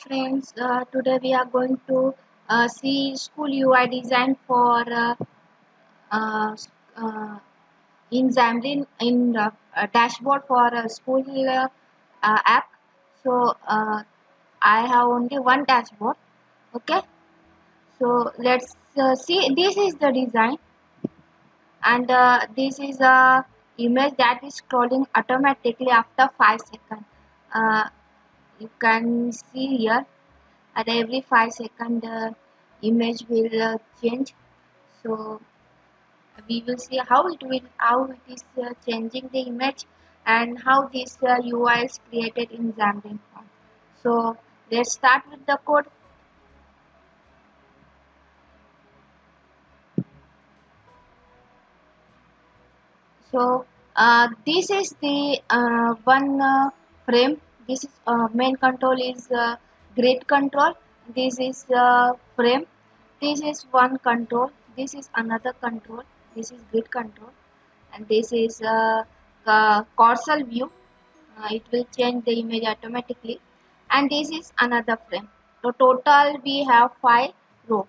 friends, today we are going to see school UI design for uh, uh, in Xamarin in dashboard for a school app. So I have only one dashboard. Okay, so let's see. This is the design, and this is a image that is scrolling automatically after 5 seconds. Uh, you can see here at every 5 seconds the image will change, so we will see how it is changing the image and how this UI is created in Xamarin form. So let's start with the code. So this is the one frame. This is main control is grid control. This is frame. This is one control. This is another control. This is grid control, and this is causal view. It will change the image automatically, and this is another frame. So total we have 5 rows.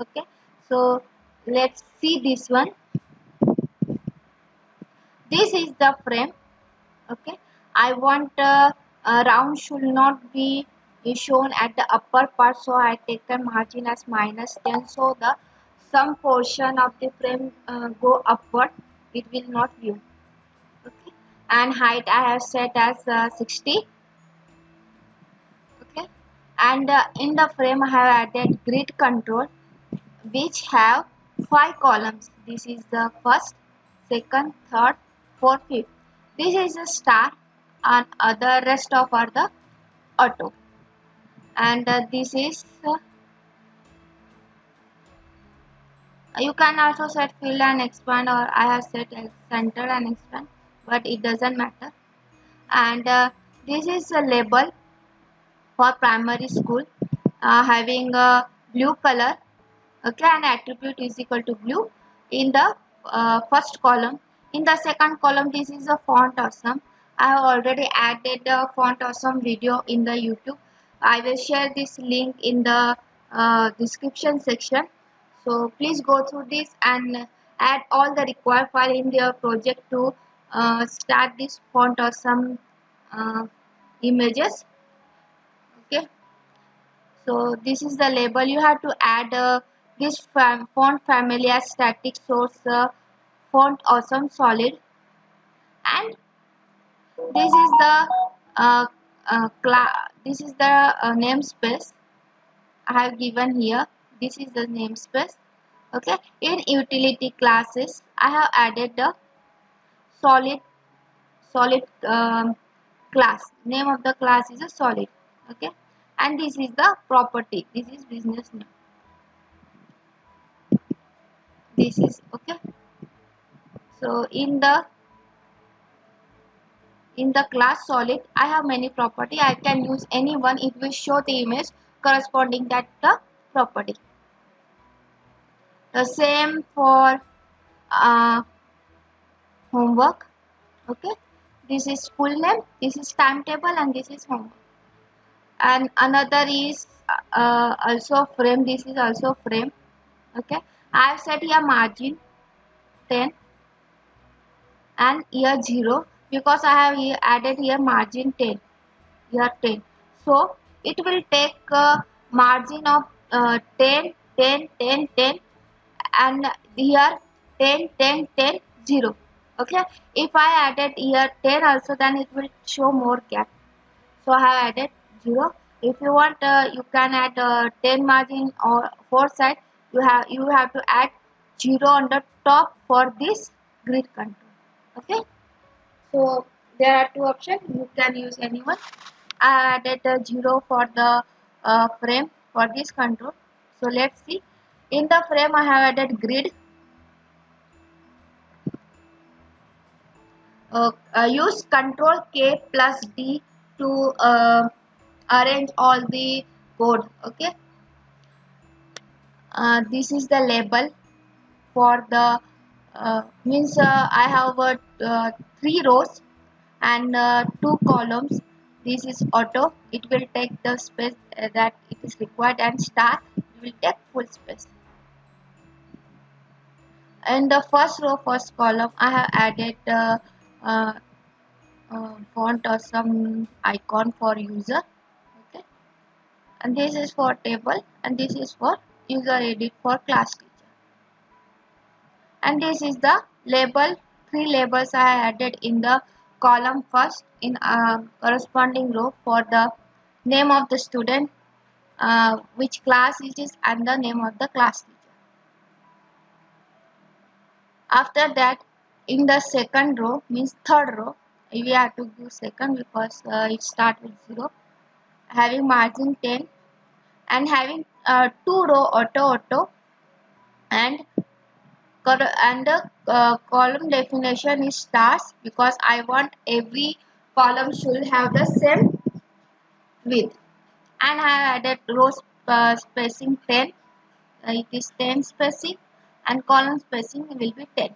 Okay. So let's see this one. This is the frame. Okay, I want round should not be shown at the upper part, so I take the margin as -10, so the some portion of the frame go upward, it will not view. Okay, and height I have set as 60. Okay, and in the frame I have added grid control, which have 5 columns. This is the first, second, third, fourth, fifth. This is a star, and other rest of are the auto. And this is you can also set fill and expand, or I have set center and expand, but it doesn't matter. And this is a label for primary school, having a blue color. Okay, and attribute is equal to blue in the first column. In the second column, this is a font awesome. I have already added the font awesome video in the YouTube. I will share this link in the description section, so please go through this and add all the required file in your project to start this font awesome uh, images. Okay, so this is the label. You have to add this font family as static source font awesome solid, and this is the this is the namespace I have given here. This is the namespace. Okay, in utility classes I have added the solid solid class. Name of the class is a solid. Okay, and this is the property. This is business name. This is okay. So in the class solid I have many property. I can use any one. It will show the image corresponding that the property. The same for uh, homework. Okay, this is full name, this is timetable, and this is homework. And another is also frame. This is also frame. Okay, I have set here margin 10 and here 0, because I have here added here margin 10, here 10. So it will take margin of 10 10 10 10, and here 10 10 10 0. Okay, if I added here 10 also, then it will show more gap, so I have added 0. If you want you can add 10 margin or 4 side. You have to add 0 on the top for this grid control. Okay, so there are two options. You can use any one. I added a 0 for the frame for this control. So let's see. In the frame I have added grid. Use Control K plus D to arrange all the code. Okay, this is the label for the means I have 3 rows and 2 columns. This is auto, it will take the space that it is required, and star, it will take full space. In the first row, first column, I have added uh, font or some icon for user. Okay, and this is for table, and this is for user edit for class teacher. And this is the label, three labels I added in the column first in corresponding row for the name of the student, which class it is, and the name of the class teacher. After that, in the second row, means third row, we have to give second because it starts with 0, having margin 10, and having two row auto, and the column definition is stars because I want every column should have the same width. And I have added row spacing 10, it is 10 spacing, and column spacing will be 10.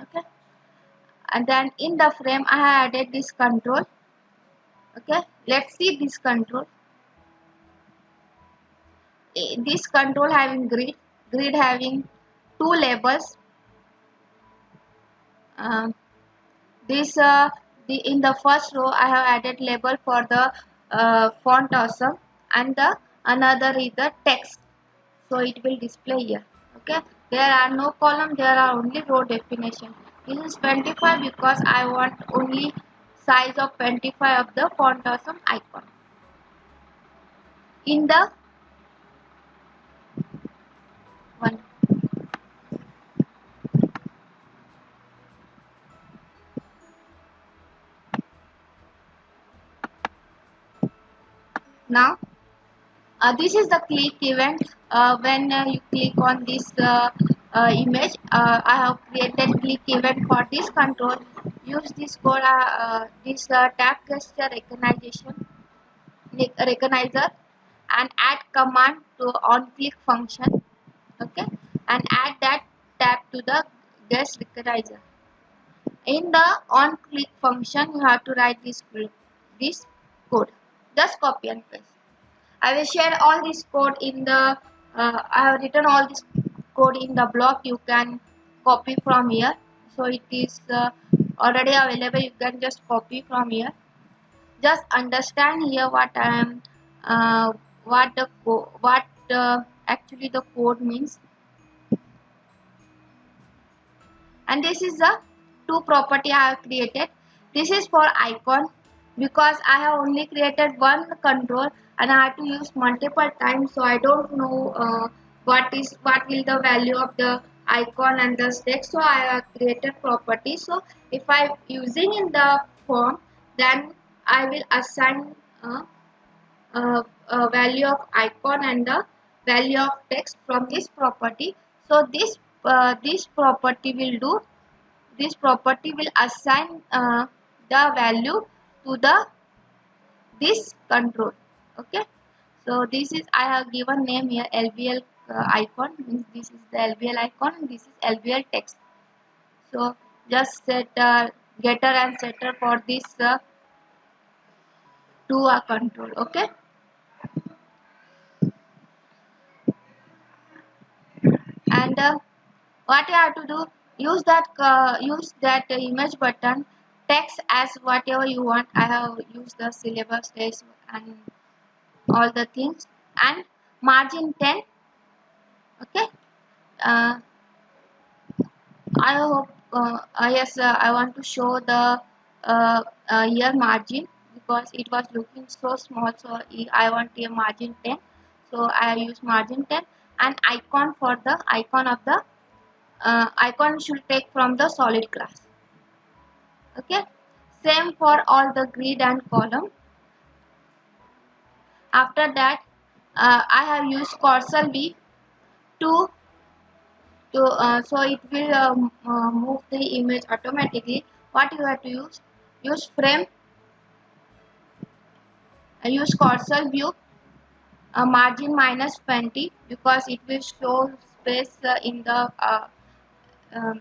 Okay, and then in the frame I have added this control. Okay, let's see this control. This control having grid having two labels. Um, this in the first row I have added label for the font awesome, and the another is the text, so it will display here. Okay, there are no column, there are only row definition. This is 25 because I want only size of 25 of the font awesome icon. In the one, now this is the click event. When you click on this image, I have created click event for this control. Use this code, this tap gesture recognizer, and add command to on click function. Okay, and add that tap to the gesture recognizer. In the on click function, you have to write this code. Just copy and paste. I will share all this code in the I have written all this code in the blog. You can copy from here. So it is already available. You can just copy from here. Just understand here what I am what actually the code means. And this is the two property I have created. This is for icon because I have only created one control and I have to use multiple times, so I don't know what will the value of the icon and the text. So I have created property. So if I using in the form, then I will assign value of icon and the value of text from this property. So this property will do, this property will assign the value to the this control. Okay, so this is, I have given name here LBL icon, means this is the LBL icon and this is LBL text. So just set getter and setter for this two control. Okay, and what you have to do, use that image button, text as whatever you want. I have used the syllabus text and all the things, and margin 10. Okay, uh, I hope yes, I want to show the here margin because it was looking so small, so I want a margin 10, so I use margin 10. And icon, for the icon of the icon should take from the solid class. Okay, same for all the grid and column. After that, I have used cursor V to so it will move the image automatically. What you have to use frame, use cursor view, margin minus 20 because it will show space um,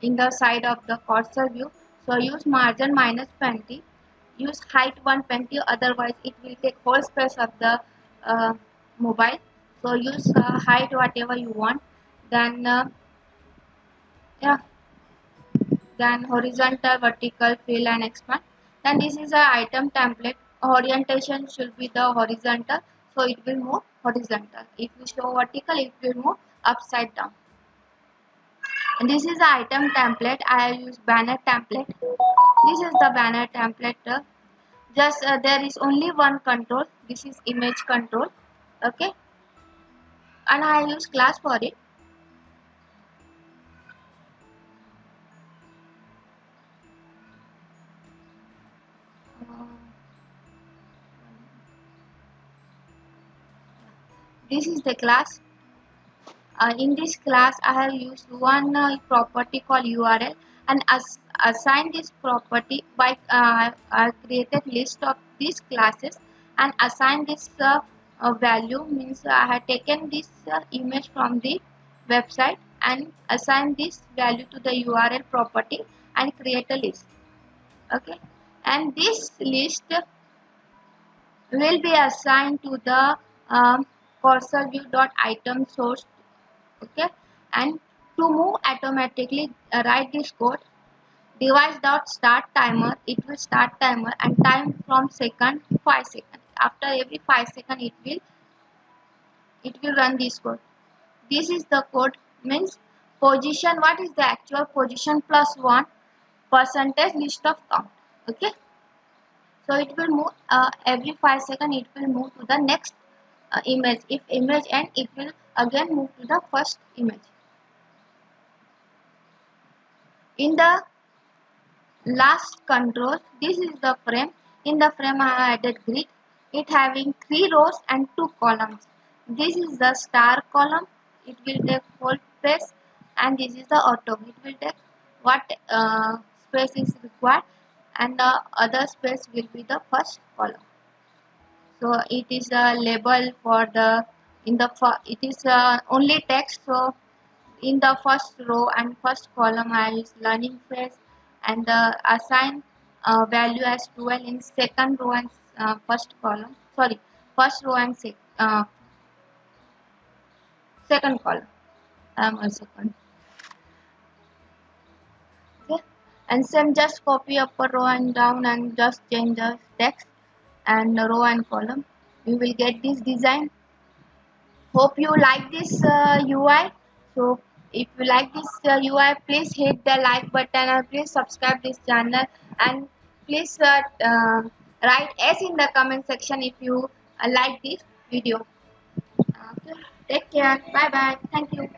in the side of the cursor view. So use margin minus 20. use height 120, otherwise it will take whole space of the mobile. So use height whatever you want. Then yeah, then horizontal, vertical, fill and expand. Then this is a item template. Orientation should be the horizontal, so it will move horizontal. If you show vertical, it will move upside down. And this is the item template. I use banner template. This is the banner template. Just there is only one control. This is image control. Okay, and I use class for it. Uh, this is the class. In this class, I have used one property called URL, and assign this property by I created list of these classes and assign this value, means I have taken this image from the website and assign this value to the URL property and create a list. Okay, and this list will be assigned to the cursor view dot item source. Okay, and to move automatically, write this code. Device dot start timer, it will start timer and time from second 5 seconds. After every 5 seconds it will run this code. This is the code, means position, what is the actual position plus 1 percentage list of count. Okay, so it will move every 5 seconds, it will move to the next image. If image end, it will again move to the first image. In the last control, this is the frame. In the frame I have added grid. It having 3 rows and 2 columns. This is the star column. It will take whole space, and this is the auto. It will take what space is required, and the other space will be the first column. So it is a label for the it is only text. So in the first row and first column I use learning phase, and assign value as 12 in second row and first column, sorry, first row and second column. A second. Okay, and same, just copy upper row and down and just change the text and row and column. You will get this design. Hope you like this UI. So if you like this UI, please hit the like button and please subscribe this channel, and please write S in the comment section if you like this video. Okay. Take care. Bye bye. Thank you.